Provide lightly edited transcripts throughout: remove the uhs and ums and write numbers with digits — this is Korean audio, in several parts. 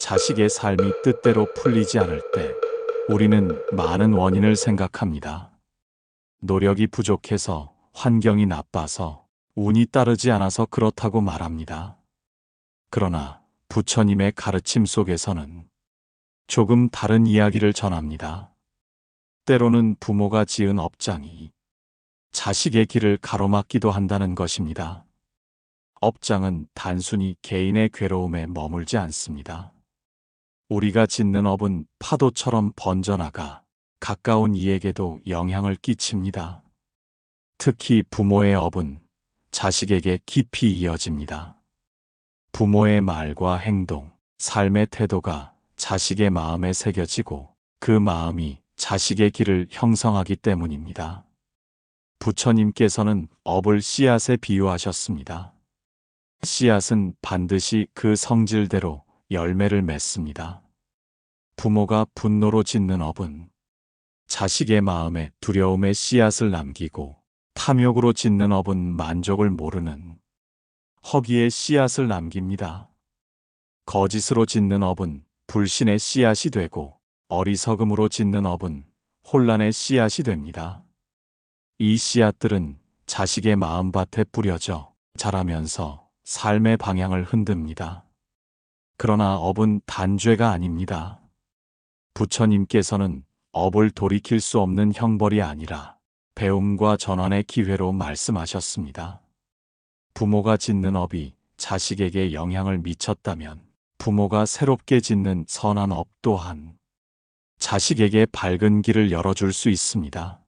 자식의 삶이 뜻대로 풀리지 않을 때 우리는 많은 원인을 생각합니다. 노력이 부족해서, 환경이 나빠서, 운이 따르지 않아서 그렇다고 말합니다. 그러나 부처님의 가르침 속에서는 조금 다른 이야기를 전합니다. 때로는 부모가 지은 업장이 자식의 길을 가로막기도 한다는 것입니다. 업장은 단순히 개인의 괴로움에 머물지 않습니다. 우리가 짓는 업은 파도처럼 번져나가 가까운 이에게도 영향을 끼칩니다. 특히 부모의 업은 자식에게 깊이 이어집니다. 부모의 말과 행동, 삶의 태도가 자식의 마음에 새겨지고 그 마음이 자식의 길을 형성하기 때문입니다. 부처님께서는 업을 씨앗에 비유하셨습니다. 씨앗은 반드시 그 성질대로 열매를 맺습니다. 부모가 분노로 짓는 업은 자식의 마음에 두려움의 씨앗을 남기고, 탐욕으로 짓는 업은 만족을 모르는 허기의 씨앗을 남깁니다. 거짓으로 짓는 업은 불신의 씨앗이 되고, 어리석음으로 짓는 업은 혼란의 씨앗이 됩니다. 이 씨앗들은 자식의 마음밭에 뿌려져 자라면서 삶의 방향을 흔듭니다. 그러나 업은 단죄가 아닙니다. 부처님께서는 업을 돌이킬 수 없는 형벌이 아니라 배움과 전환의 기회로 말씀하셨습니다. 부모가 짓는 업이 자식에게 영향을 미쳤다면 부모가 새롭게 짓는 선한 업 또한 자식에게 밝은 길을 열어줄 수 있습니다.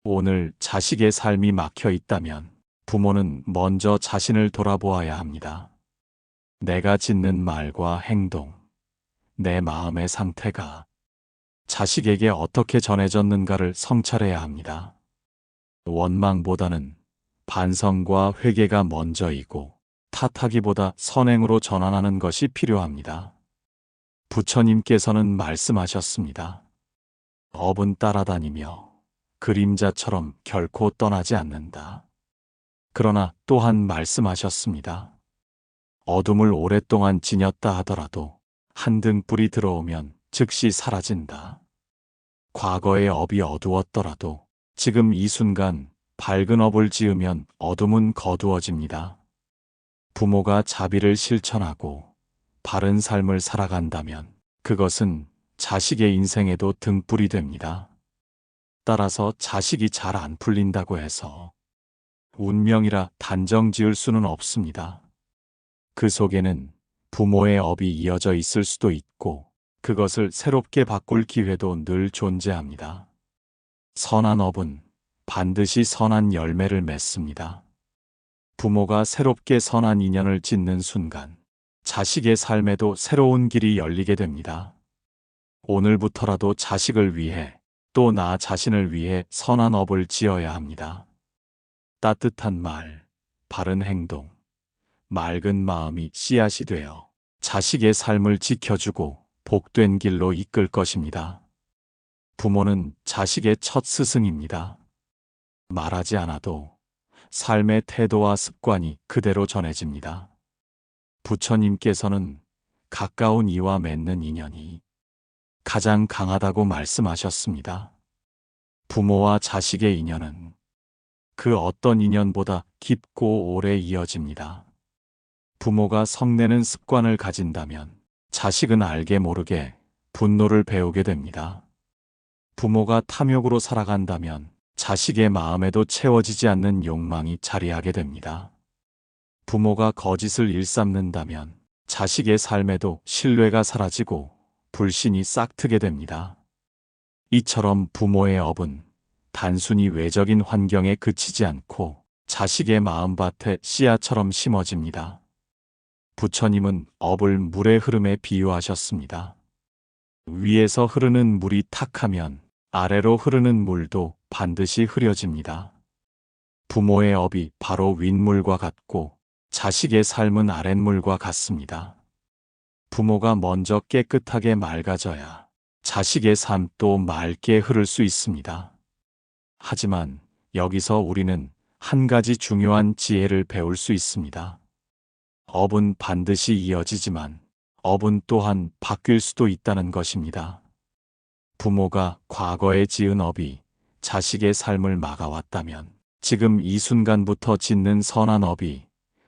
오늘 자식의 삶이 막혀 있다면 부모는 먼저 자신을 돌아보아야 합니다. 내가 짓는 말과 행동, 내 마음의 상태가 자식에게 어떻게 전해졌는가를 성찰해야 합니다. 원망보다는 반성과 회개가 먼저이고, 탓하기보다 선행으로 전환하는 것이 필요합니다. 부처님께서는 말씀하셨습니다. 업은 따라다니며 그림자처럼 결코 떠나지 않는다. 그러나 또한 말씀하셨습니다. 어둠을 오랫동안 지녔다 하더라도 한 등불이 들어오면 즉시 사라진다. 과거의 업이 어두웠더라도 지금 이 순간 밝은 업을 지으면 어둠은 거두어집니다. 부모가 자비를 실천하고 바른 삶을 살아간다면 그것은 자식의 인생에도 등불이 됩니다. 따라서 자식이 잘 안 풀린다고 해서 운명이라 단정 지을 수는 없습니다. 그 속에는 부모의 업이 이어져 있을 수도 있고, 그것을 새롭게 바꿀 기회도 늘 존재합니다. 선한 업은 반드시 선한 열매를 맺습니다. 부모가 새롭게 선한 인연을 짓는 순간 자식의 삶에도 새로운 길이 열리게 됩니다. 오늘부터라도 자식을 위해, 또 나 자신을 위해 선한 업을 지어야 합니다. 따뜻한 말, 바른 행동, 맑은 마음이 씨앗이 되어 자식의 삶을 지켜주고 복된 길로 이끌 것입니다. 부모는 자식의 첫 스승입니다. 말하지 않아도 삶의 태도와 습관이 그대로 전해집니다. 부처님께서는 가까운 이와 맺는 인연이 가장 강하다고 말씀하셨습니다. 부모와 자식의 인연은 그 어떤 인연보다 깊고 오래 이어집니다. 부모가 성내는 습관을 가진다면 자식은 알게 모르게 분노를 배우게 됩니다. 부모가 탐욕으로 살아간다면 자식의 마음에도 채워지지 않는 욕망이 자리하게 됩니다. 부모가 거짓을 일삼는다면 자식의 삶에도 신뢰가 사라지고 불신이 싹트게 됩니다. 이처럼 부모의 업은 단순히 외적인 환경에 그치지 않고 자식의 마음밭에 씨앗처럼 심어집니다. 부처님은 업을 물의 흐름에 비유하셨습니다. 위에서 흐르는 물이 탁하면 아래로 흐르는 물도 반드시 흐려집니다. 부모의 업이 바로 윗물과 같고 자식의 삶은 아랫물과 같습니다. 부모가 먼저 깨끗하게 맑아져야 자식의 삶도 맑게 흐를 수 있습니다. 하지만 여기서 우리는 한 가지 중요한 지혜를 배울 수 있습니다. 업은 반드시 이어지지만 업은 또한 바뀔 수도 있다는 것입니다. 부모가 과거에 지은 업이 자식의 삶을 막아왔다면 지금 이 순간부터 짓는 선한 업이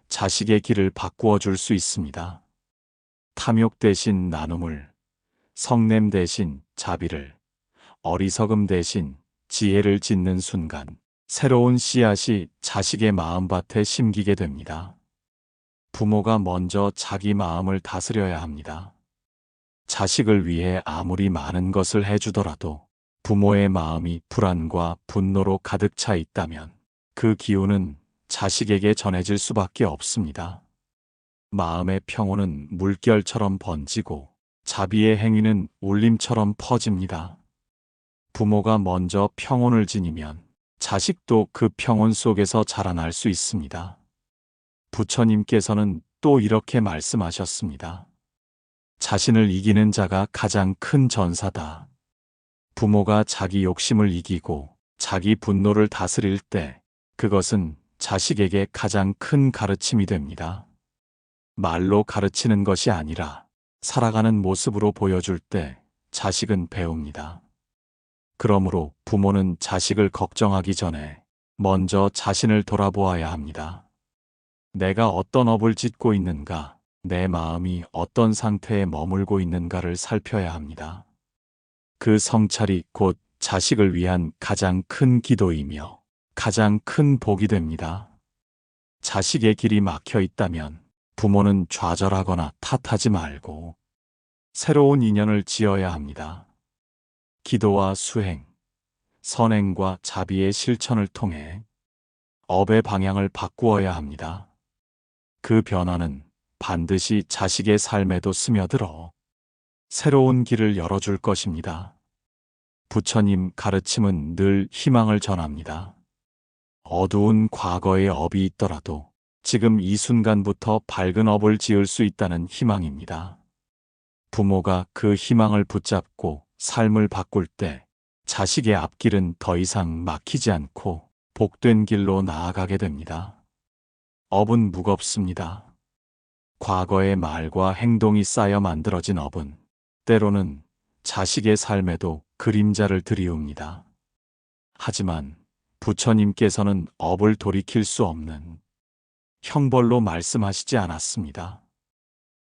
자식의 길을 바꾸어 줄 수 있습니다. 탐욕 대신 나눔을, 성냄 대신 자비를, 어리석음 대신 지혜를 짓는 순간 새로운 씨앗이 자식의 마음밭에 심기게 됩니다. 부모가 먼저 자기 마음을 다스려야 합니다. 자식을 위해 아무리 많은 것을 해주더라도 부모의 마음이 불안과 분노로 가득 차 있다면 그 기운은 자식에게 전해질 수밖에 없습니다. 마음의 평온은 물결처럼 번지고 자비의 행위는 울림처럼 퍼집니다. 부모가 먼저 평온을 지니면 자식도 그 평온 속에서 자라날 수 있습니다. 부처님께서는 또 이렇게 말씀하셨습니다. 자신을 이기는 자가 가장 큰 전사다. 부모가 자기 욕심을 이기고 자기 분노를 다스릴 때 그것은 자식에게 가장 큰 가르침이 됩니다. 말로 가르치는 것이 아니라 살아가는 모습으로 보여줄 때 자식은 배웁니다. 그러므로 부모는 자식을 걱정하기 전에 먼저 자신을 돌아보아야 합니다. 내가 어떤 업을 짓고 있는가, 내 마음이 어떤 상태에 머물고 있는가를 살펴야 합니다. 그 성찰이 곧 자식을 위한 가장 큰 기도이며 가장 큰 복이 됩니다. 자식의 길이 막혀 있다면 부모는 좌절하거나 탓하지 말고 새로운 인연을 지어야 합니다. 기도와 수행, 선행과 자비의 실천을 통해 업의 방향을 바꾸어야 합니다. 그 변화는 반드시 자식의 삶에도 스며들어 새로운 길을 열어줄 것입니다. 부처님 가르침은 늘 희망을 전합니다. 어두운 과거의 업이 있더라도 지금 이 순간부터 밝은 업을 지을 수 있다는 희망입니다. 부모가 그 희망을 붙잡고 삶을 바꿀 때 자식의 앞길은 더 이상 막히지 않고 복된 길로 나아가게 됩니다. 업은 무겁습니다. 과거의 말과 행동이 쌓여 만들어진 업은 때로는 자식의 삶에도 그림자를 들이웁니다. 하지만 부처님께서는 업을 돌이킬 수 없는 형벌로 말씀하시지 않았습니다.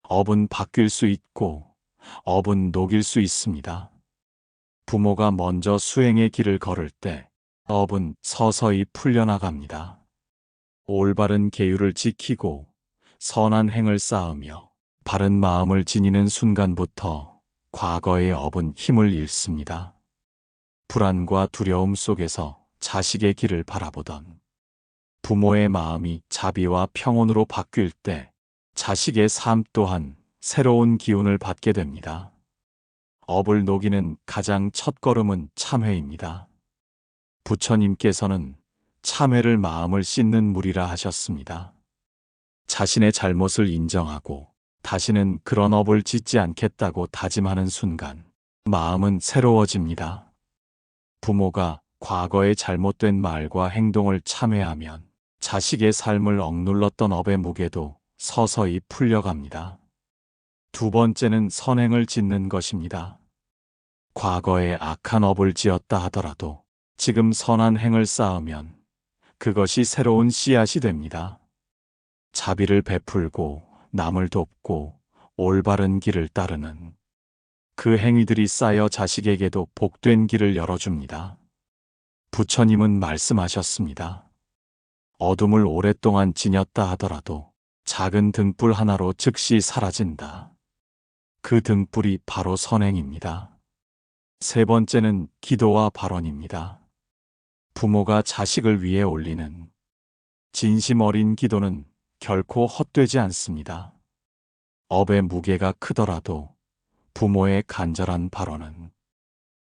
업은 바뀔 수 있고 업은 녹일 수 있습니다. 부모가 먼저 수행의 길을 걸을 때 업은 서서히 풀려나갑니다. 올바른 계율을 지키고 선한 행을 쌓으며 바른 마음을 지니는 순간부터 과거의 업은 힘을 잃습니다. 불안과 두려움 속에서 자식의 길을 바라보던 부모의 마음이 자비와 평온으로 바뀔 때 자식의 삶 또한 새로운 기운을 받게 됩니다. 업을 녹이는 가장 첫 걸음은 참회입니다. 부처님께서는 참회를 마음을 씻는 물이라 하셨습니다. 자신의 잘못을 인정하고 다시는 그런 업을 짓지 않겠다고 다짐하는 순간 마음은 새로워집니다. 부모가 과거의 잘못된 말과 행동을 참회하면 자식의 삶을 억눌렀던 업의 무게도 서서히 풀려갑니다. 두 번째는 선행을 짓는 것입니다. 과거에 악한 업을 지었다 하더라도 지금 선한 행을 쌓으면 그것이 새로운 씨앗이 됩니다. 자비를 베풀고 남을 돕고 올바른 길을 따르는 그 행위들이 쌓여 자식에게도 복된 길을 열어줍니다. 부처님은 말씀하셨습니다. 어둠을 오랫동안 지녔다 하더라도 작은 등불 하나로 즉시 사라진다. 그 등불이 바로 선행입니다. 세 번째는 기도와 발언입니다. 부모가 자식을 위해 올리는 진심 어린 기도는 결코 헛되지 않습니다. 업의 무게가 크더라도 부모의 간절한 발언은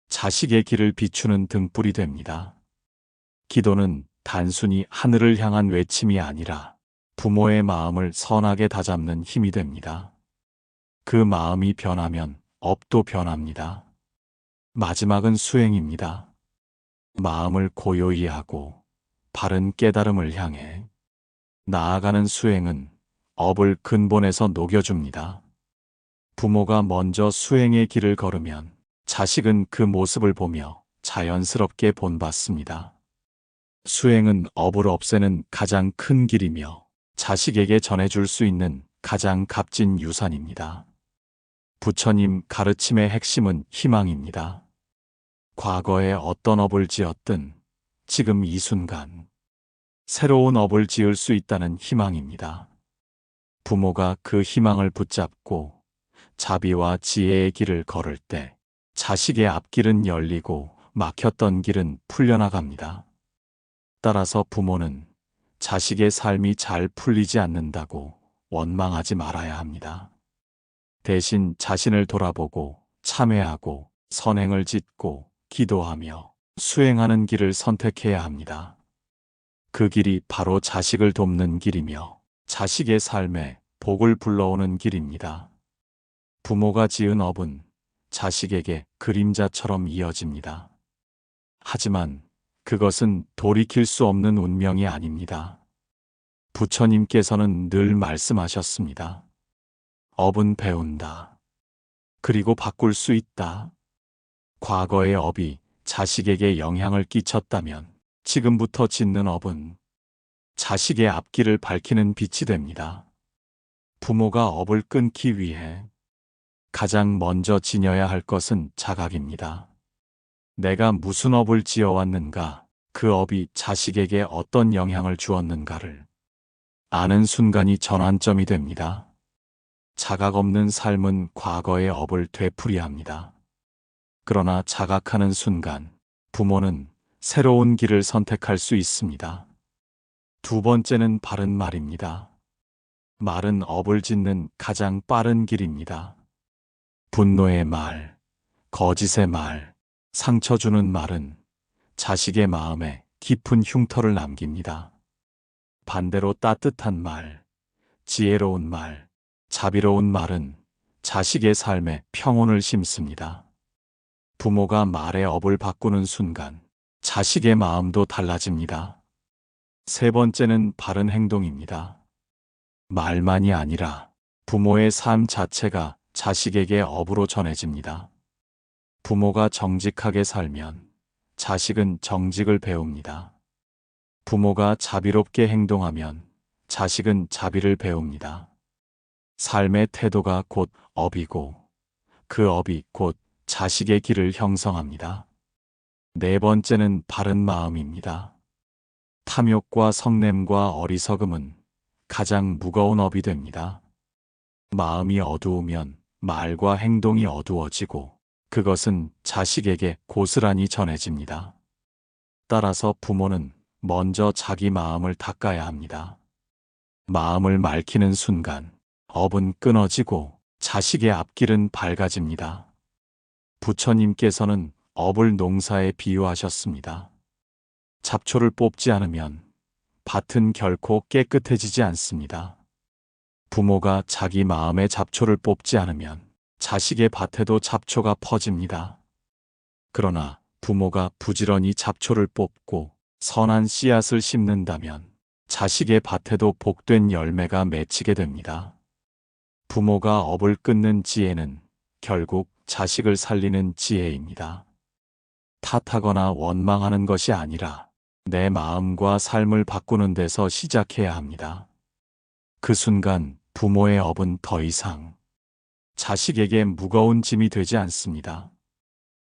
자식의 길을 비추는 등불이 됩니다. 기도는 단순히 하늘을 향한 외침이 아니라 부모의 마음을 선하게 다잡는 힘이 됩니다. 그 마음이 변하면 업도 변합니다. 마지막은 수행입니다. 마음을 고요히 하고 바른 깨달음을 향해 나아가는 수행은 업을 근본에서 녹여줍니다. 부모가 먼저 수행의 길을 걸으면 자식은 그 모습을 보며 자연스럽게 본받습니다. 수행은 업을 없애는 가장 큰 길이며 자식에게 전해줄 수 있는 가장 값진 유산입니다. 부처님 가르침의 핵심은 희망입니다. 과거에 어떤 업을 지었든 지금 이 순간 새로운 업을 지을 수 있다는 희망입니다. 부모가 그 희망을 붙잡고 자비와 지혜의 길을 걸을 때 자식의 앞길은 열리고 막혔던 길은 풀려나갑니다. 따라서 부모는 자식의 삶이 잘 풀리지 않는다고 원망하지 말아야 합니다. 대신 자신을 돌아보고 참회하고 선행을 짓고 기도하며 수행하는 길을 선택해야 합니다. 그 길이 바로 자식을 돕는 길이며 자식의 삶에 복을 불러오는 길입니다. 부모가 지은 업은 자식에게 그림자처럼 이어집니다. 하지만 그것은 돌이킬 수 없는 운명이 아닙니다. 부처님께서는 늘 말씀하셨습니다. 업은 배운다. 그리고 바꿀 수 있다. 과거의 업이 자식에게 영향을 끼쳤다면 지금부터 짓는 업은 자식의 앞길을 밝히는 빛이 됩니다. 부모가 업을 끊기 위해 가장 먼저 지녀야 할 것은 자각입니다. 내가 무슨 업을 지어왔는가, 그 업이 자식에게 어떤 영향을 주었는가를 아는 순간이 전환점이 됩니다. 자각 없는 삶은 과거의 업을 되풀이합니다. 그러나 자각하는 순간 부모는 새로운 길을 선택할 수 있습니다. 두 번째는 바른 말입니다. 말은 업을 짓는 가장 빠른 길입니다. 분노의 말, 거짓의 말, 상처 주는 말은 자식의 마음에 깊은 흉터를 남깁니다. 반대로 따뜻한 말, 지혜로운 말, 자비로운 말은 자식의 삶에 평온을 심습니다. 부모가 말의 업을 바꾸는 순간 자식의 마음도 달라집니다. 세 번째는 바른 행동입니다. 말만이 아니라 부모의 삶 자체가 자식에게 업으로 전해집니다. 부모가 정직하게 살면 자식은 정직을 배웁니다. 부모가 자비롭게 행동하면 자식은 자비를 배웁니다. 삶의 태도가 곧 업이고 그 업이 곧 자식의 길을 형성합니다. 네 번째는 바른 마음입니다. 탐욕과 성냄과 어리석음은 가장 무거운 업이 됩니다. 마음이 어두우면 말과 행동이 어두워지고 그것은 자식에게 고스란히 전해집니다. 따라서 부모는 먼저 자기 마음을 닦아야 합니다. 마음을 맑히는 순간 업은 끊어지고 자식의 앞길은 밝아집니다. 부처님께서는 업을 농사에 비유하셨습니다. 잡초를 뽑지 않으면 밭은 결코 깨끗해지지 않습니다. 부모가 자기 마음의 잡초를 뽑지 않으면 자식의 밭에도 잡초가 퍼집니다. 그러나 부모가 부지런히 잡초를 뽑고 선한 씨앗을 심는다면 자식의 밭에도 복된 열매가 맺히게 됩니다. 부모가 업을 끊는 지혜는 결국 자식을 살리는 지혜입니다. 탓하거나 원망하는 것이 아니라 내 마음과 삶을 바꾸는 데서 시작해야 합니다. 그 순간 부모의 업은 더 이상 자식에게 무거운 짐이 되지 않습니다.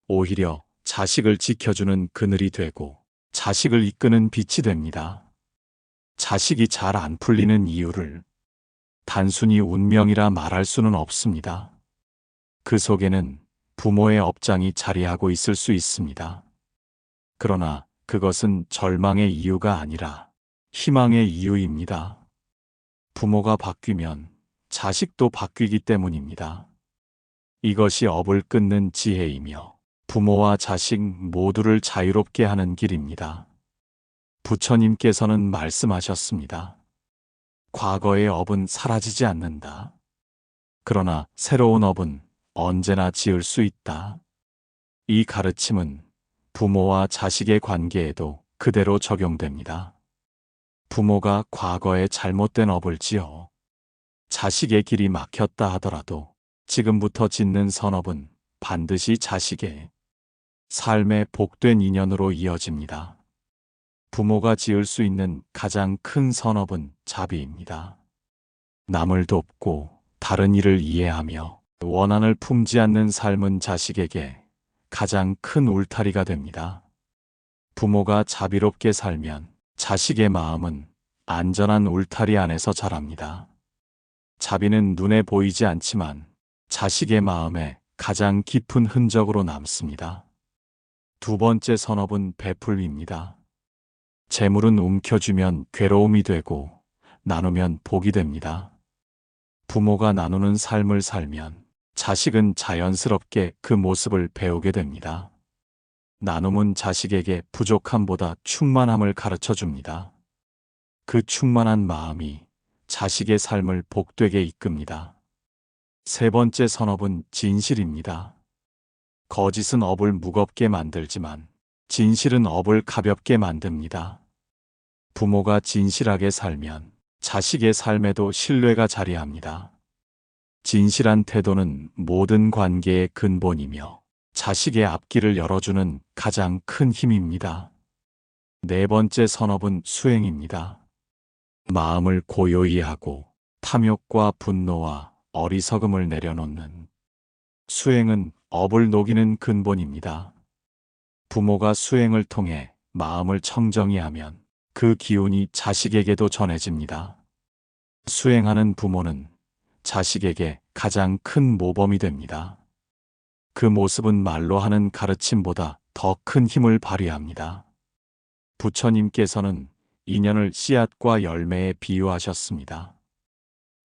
오히려 자식을 지켜주는 그늘이 되고 자식을 이끄는 빛이 됩니다. 자식이 잘 안 풀리는 이유를 단순히 운명이라 말할 수는 없습니다. 그 속에는 부모의 업장이 자리하고 있을 수 있습니다. 그러나 그것은 절망의 이유가 아니라 희망의 이유입니다. 부모가 바뀌면 자식도 바뀌기 때문입니다. 이것이 업을 끊는 지혜이며 부모와 자식 모두를 자유롭게 하는 길입니다. 부처님께서는 말씀하셨습니다. 과거의 업은 사라지지 않는다. 그러나 새로운 업은 언제나 지을 수 있다. 이 가르침은 부모와 자식의 관계에도 그대로 적용됩니다. 부모가 과거에 잘못된 업을 지어 자식의 길이 막혔다 하더라도 지금부터 짓는 선업은 반드시 자식의 삶의 복된 인연으로 이어집니다. 부모가 지을 수 있는 가장 큰 선업은 자비입니다. 남을 돕고 다른 이를 이해하며 원한을 품지 않는 삶은 자식에게 가장 큰 울타리가 됩니다. 부모가 자비롭게 살면 자식의 마음은 안전한 울타리 안에서 자랍니다. 자비는 눈에 보이지 않지만 자식의 마음에 가장 깊은 흔적으로 남습니다. 두 번째 선업은 베풀기입니다. 재물은 움켜쥐면 괴로움이 되고 나누면 복이 됩니다. 부모가 나누는 삶을 살면 자식은 자연스럽게 그 모습을 배우게 됩니다. 나눔은 자식에게 부족함보다 충만함을 가르쳐 줍니다. 그 충만한 마음이 자식의 삶을 복되게 이끕니다. 세 번째 선업은 진실입니다. 거짓은 업을 무겁게 만들지만 진실은 업을 가볍게 만듭니다. 부모가 진실하게 살면 자식의 삶에도 신뢰가 자리합니다. 진실한 태도는 모든 관계의 근본이며 자식의 앞길을 열어주는 가장 큰 힘입니다. 네 번째 선업은 수행입니다. 마음을 고요히 하고 탐욕과 분노와 어리석음을 내려놓는 수행은 업을 녹이는 근본입니다. 부모가 수행을 통해 마음을 청정히 하면 그 기운이 자식에게도 전해집니다. 수행하는 부모는 자식에게 가장 큰 모범이 됩니다. 그 모습은 말로 하는 가르침보다 더 큰 힘을 발휘합니다. 부처님께서는 인연을 씨앗과 열매에 비유하셨습니다.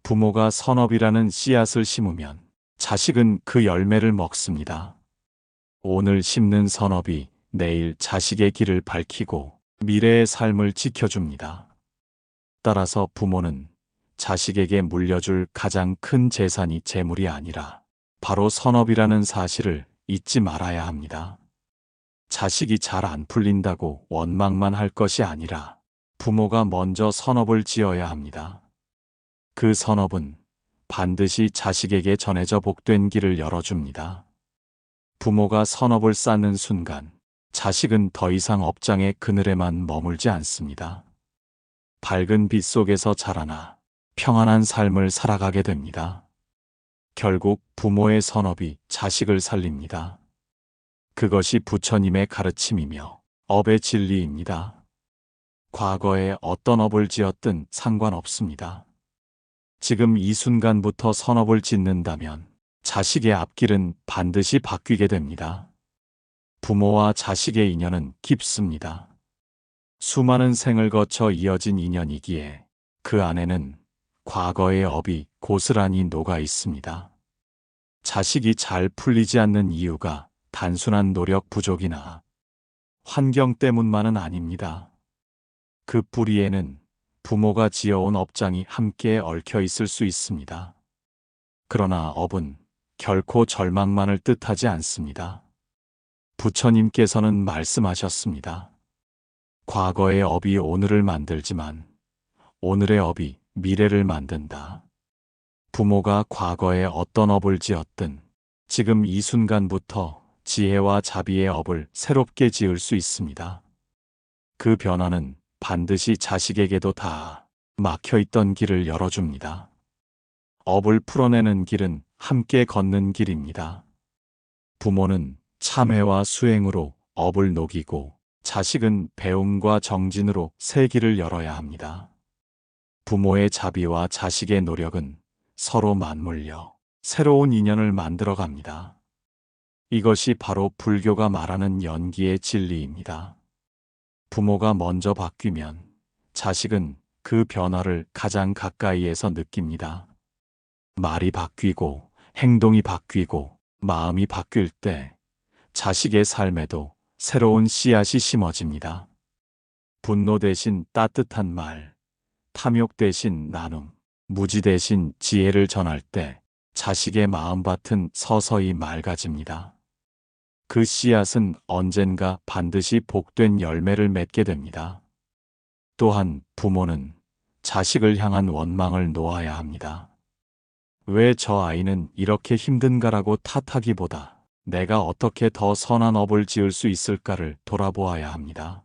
부모가 선업이라는 씨앗을 심으면 자식은 그 열매를 먹습니다. 오늘 심는 선업이 내일 자식의 길을 밝히고 미래의 삶을 지켜줍니다. 따라서 부모는 자식에게 물려줄 가장 큰 재산이 재물이 아니라 바로 선업이라는 사실을 잊지 말아야 합니다. 자식이 잘 안 풀린다고 원망만 할 것이 아니라 부모가 먼저 선업을 지어야 합니다. 그 선업은 반드시 자식에게 전해져 복된 길을 열어줍니다. 부모가 선업을 쌓는 순간 자식은 더 이상 업장의 그늘에만 머물지 않습니다. 밝은 빛 속에서 자라나 평안한 삶을 살아가게 됩니다. 결국 부모의 선업이 자식을 살립니다. 그것이 부처님의 가르침이며 업의 진리입니다. 과거에 어떤 업을 지었든 상관없습니다. 지금 이 순간부터 선업을 짓는다면 자식의 앞길은 반드시 바뀌게 됩니다. 부모와 자식의 인연은 깊습니다. 수많은 생을 거쳐 이어진 인연이기에 그 안에는 과거의 업이 고스란히 녹아 있습니다. 자식이 잘 풀리지 않는 이유가 단순한 노력 부족이나 환경 때문만은 아닙니다. 그 뿌리에는 부모가 지어온 업장이 함께 얽혀 있을 수 있습니다. 그러나 업은 결코 절망만을 뜻하지 않습니다. 부처님께서는 말씀하셨습니다. 과거의 업이 오늘을 만들지만 오늘의 업이 미래를 만든다. 부모가 과거에 어떤 업을 지었든 지금 이 순간부터 지혜와 자비의 업을 새롭게 지을 수 있습니다. 그 변화는 반드시 자식에게도 다 막혀있던 길을 열어줍니다. 업을 풀어내는 길은 함께 걷는 길입니다. 부모는 참회와 수행으로 업을 녹이고 자식은 배움과 정진으로 새 길을 열어야 합니다. 부모의 자비와 자식의 노력은 서로 맞물려 새로운 인연을 만들어 갑니다. 이것이 바로 불교가 말하는 연기의 진리입니다. 부모가 먼저 바뀌면 자식은 그 변화를 가장 가까이에서 느낍니다. 말이 바뀌고 행동이 바뀌고 마음이 바뀔 때 자식의 삶에도 새로운 씨앗이 심어집니다. 분노 대신 따뜻한 말, 탐욕 대신 나눔, 무지 대신 지혜를 전할 때 자식의 마음밭은 서서히 맑아집니다. 그 씨앗은 언젠가 반드시 복된 열매를 맺게 됩니다. 또한 부모는 자식을 향한 원망을 놓아야 합니다. 왜 저 아이는 이렇게 힘든가라고 탓하기보다 내가 어떻게 더 선한 업을 지을 수 있을까를 돌아보아야 합니다.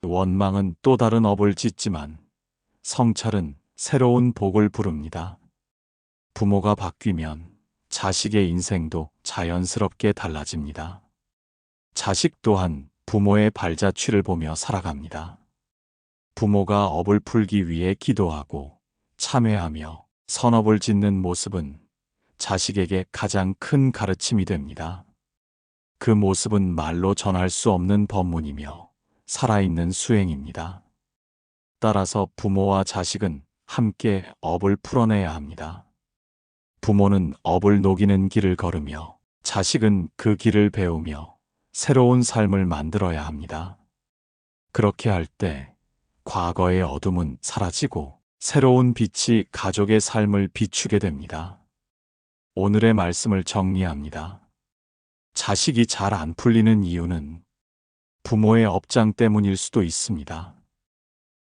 원망은 또 다른 업을 짓지만 성찰은 새로운 복을 부릅니다. 부모가 바뀌면 자식의 인생도 자연스럽게 달라집니다. 자식 또한 부모의 발자취를 보며 살아갑니다. 부모가 업을 풀기 위해 기도하고 참회하며 선업을 짓는 모습은 자식에게 가장 큰 가르침이 됩니다. 그 모습은 말로 전할 수 없는 법문이며 살아있는 수행입니다. 따라서 부모와 자식은 함께 업을 풀어내야 합니다. 부모는 업을 녹이는 길을 걸으며 자식은 그 길을 배우며 새로운 삶을 만들어야 합니다. 그렇게 할 때 과거의 어둠은 사라지고 새로운 빛이 가족의 삶을 비추게 됩니다. 오늘의 말씀을 정리합니다. 자식이 잘 안 풀리는 이유는 부모의 업장 때문일 수도 있습니다.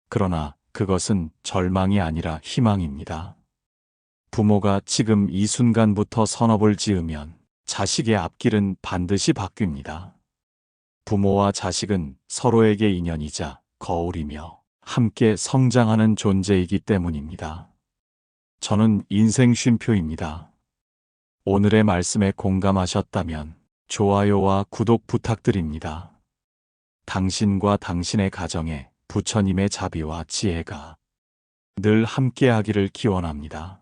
그러나 그것은 절망이 아니라 희망입니다. 부모가 지금 이 순간부터 선업을 지으면 자식의 앞길은 반드시 바뀝니다. 부모와 자식은 서로에게 인연이자 거울이며 함께 성장하는 존재이기 때문입니다. 저는 인생 쉼표입니다. 오늘의 말씀에 공감하셨다면 좋아요와 구독 부탁드립니다. 당신과 당신의 가정에 부처님의 자비와 지혜가 늘 함께하기를 기원합니다.